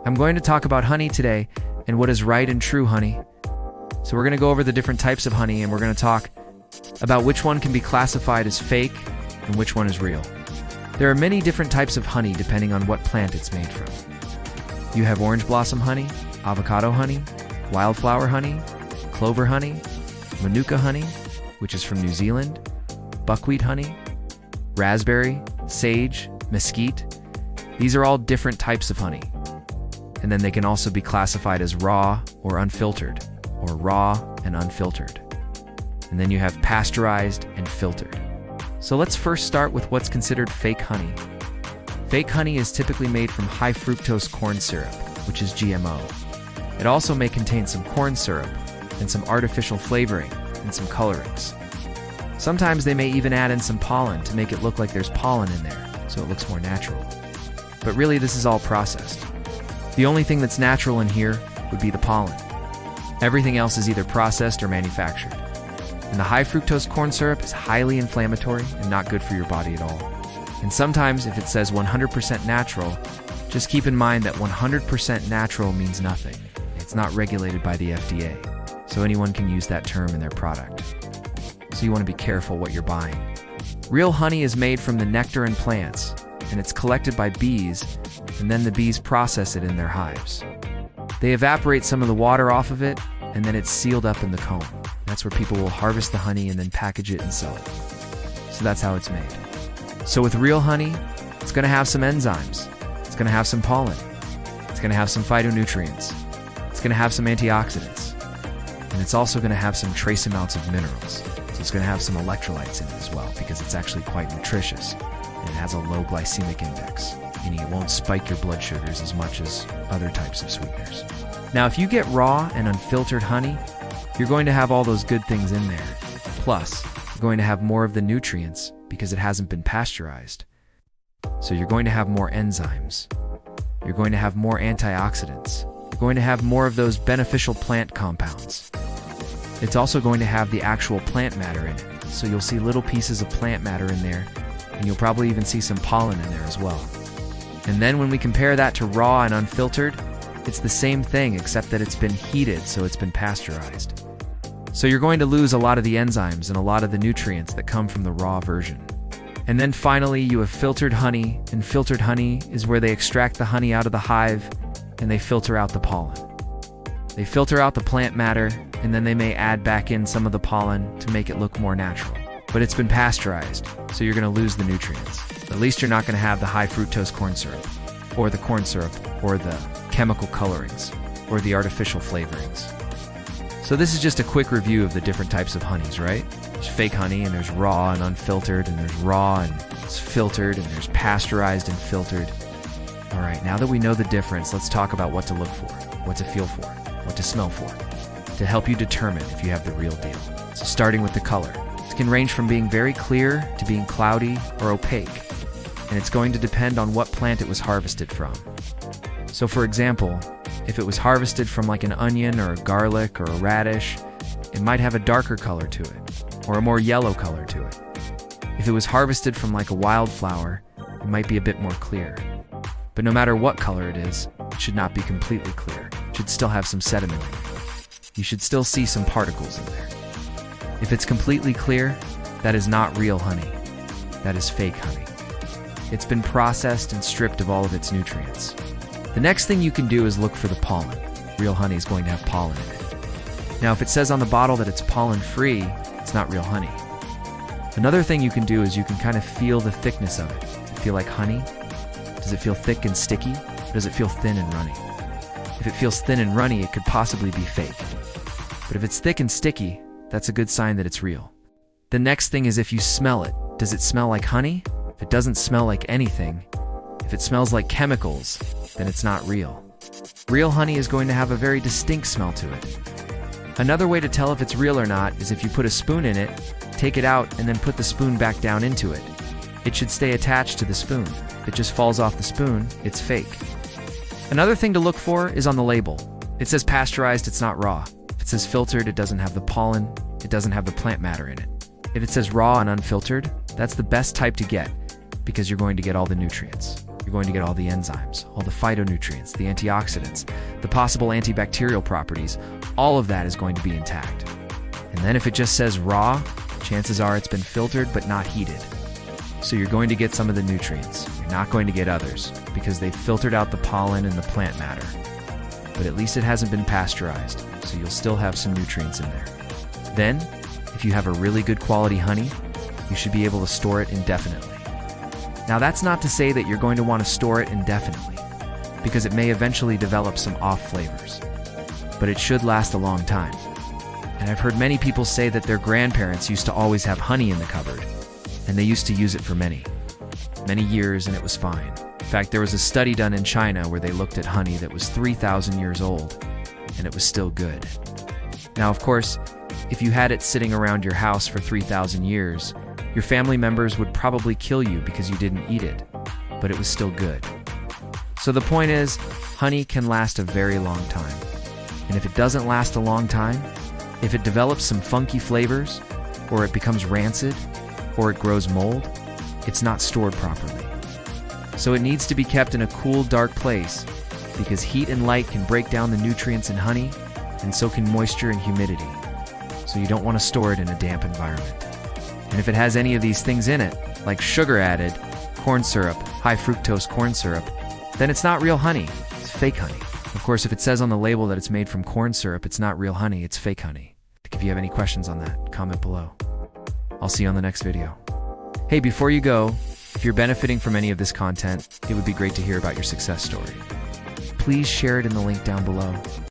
I'm going to talk about honey today and what is right and true honey. So we're going to go over the different types of honey, and we're going to talk about which one can be classified as fake and which one is real. There are many different types of honey depending on what plant it's made from. You have orange blossom honey, avocado honey, wildflower honey, clover honey, manuka honey, which is from New Zealand, buckwheat honey, raspberry, sage, mesquite. These are all different types of honey. And then they can also be classified as raw or unfiltered, or raw and unfiltered. And then you have pasteurized and filtered. So let's first start with what's considered fake honey. Fake honey is typically made from high fructose corn syrup, which is GMO. It also may contain some corn syrup and some artificial flavoring and some colorings. Sometimes they may even add in some pollen to make it look like there's pollen in there, so it looks more natural. But really, this is all processed. The only thing that's natural in here would be the pollen. Everything else is either processed or manufactured. And the high fructose corn syrup is highly inflammatory and not good for your body at all. And sometimes if it says 100% natural, just keep in mind that 100% natural means nothing. It's not regulated by the FDA, so anyone can use that term in their product. So you want to be careful what you're buying. Real honey is made from the nectar in plants, and it's collected by bees, and then the bees process it in their hives. They evaporate some of the water off of it, and then it's sealed up in the comb. That's where people will harvest the honey and then package it and sell it. So that's how it's made. So with real honey, it's going to have some enzymes. It's going to have some pollen. It's going to have some phytonutrients. It's going to have some antioxidants. And it's also going to have some trace amounts of minerals. So it's going to have some electrolytes in it as well, because it's actually quite nutritious. And it has a low glycemic index, meaning it won't spike your blood sugars as much as other types of sweeteners. Now, if you get raw and unfiltered honey, you're going to have all those good things in there. Plus, you're going to have more of the nutrients because it hasn't been pasteurized. So you're going to have more enzymes. You're going to have more antioxidants. You're going to have more of those beneficial plant compounds. It's also going to have the actual plant matter in it. So you'll see little pieces of plant matter in there, and you'll probably even see some pollen in there as well. And then when we compare that to raw and unfiltered, it's the same thing except that it's been heated, so it's been pasteurized. So you're going to lose a lot of the enzymes and a lot of the nutrients that come from the raw version. And then finally, you have filtered honey, and filtered honey is where they extract the honey out of the hive and they filter out the pollen. They filter out the plant matter, and then they may add back in some of the pollen to make it look more natural. But it's been pasteurized, so you're going to lose the nutrients. At least you're not going to have the high fructose corn syrup, or the corn syrup, or the chemical colorings, or the artificial flavorings. So this is just a quick review of the different types of honeys, right? There's fake honey, and there's raw and unfiltered, and there's raw and it's filtered, and there's pasteurized and filtered. All right, now that we know the difference, let's talk about what to look for, what to feel for, what to smell for, to help you determine if you have the real deal. So starting with the color. It can range from being very clear to being cloudy or opaque, and it's going to depend on what plant it was harvested from. So for example, if it was harvested from like an onion or a garlic or a radish, it might have a darker color to it, or a more yellow color to it. If it was harvested from like a wildflower, it might be a bit more clear. But no matter what color it is, it should not be completely clear. It should still have some sediment in it. You should still see some particles in there. If it's completely clear, that is not real honey. That is fake honey. It's been processed and stripped of all of its nutrients. The next thing you can do is look for the pollen. Real honey is going to have pollen in it. Now, if it says on the bottle that it's pollen-free, it's not real honey. Another thing you can do is you can kind of feel the thickness of it. Does it feel like honey? Does it feel thick and sticky? Or does it feel thin and runny? If it feels thin and runny, it could possibly be fake. But if it's thick and sticky, that's a good sign that it's real. The next thing is if you smell it. Does it smell like honey? If it doesn't smell like anything, if it smells like chemicals, then it's not real. Real honey is going to have a very distinct smell to it. Another way to tell if it's real or not is if you put a spoon in it, take it out, and then put the spoon back down into it. It should stay attached to the spoon. If it just falls off the spoon, it's fake. Another thing to look for is on the label. It says pasteurized, it's not raw. If it says filtered, it doesn't have the pollen, it doesn't have the plant matter in it. If it says raw and unfiltered, that's the best type to get because you're going to get all the nutrients. you're going to get all the enzymes, all the phytonutrients, the antioxidants, the possible antibacterial properties. All of that is going to be intact. And then if it just says raw, chances are it's been filtered but not heated. So you're going to get some of the nutrients. You're not going to get others because they've filtered out the pollen and the plant matter. But at least it hasn't been pasteurized, so you'll still have some nutrients in there. Then, if you have a really good quality honey, you should be able to store it indefinitely. Now that's not to say that you're going to want to store it indefinitely, because it may eventually develop some off flavors. But it should last a long time. And I've heard many people say that their grandparents used to always have honey in the cupboard, and they used to use it for many years, and it was fine. In fact, there was a study done in China where they looked at honey that was 3,000 years old, and it was still good. Now, of course, if you had it sitting around your house for 3,000 years, your family members would probably kill you because you didn't eat it, but it was still good. So the point is, honey can last a very long time. And if it doesn't last a long time, if it develops some funky flavors, or it becomes rancid, or it grows mold, it's not stored properly. So it needs to be kept in a cool, dark place, because heat and light can break down the nutrients in honey, and so can moisture and humidity. So you don't want to store it in a damp environment. And if it has any of these things in it, like sugar added, corn syrup, high fructose corn syrup, then it's not real honey, it's fake honey. Of course, if it says on the label that it's made from corn syrup, it's not real honey, it's fake honey. If you have any questions on that, comment below. I'll see you on the next video. Hey, before you go, if you're benefiting from any of this content, it would be great to hear about your success story. Please share it in the link down below.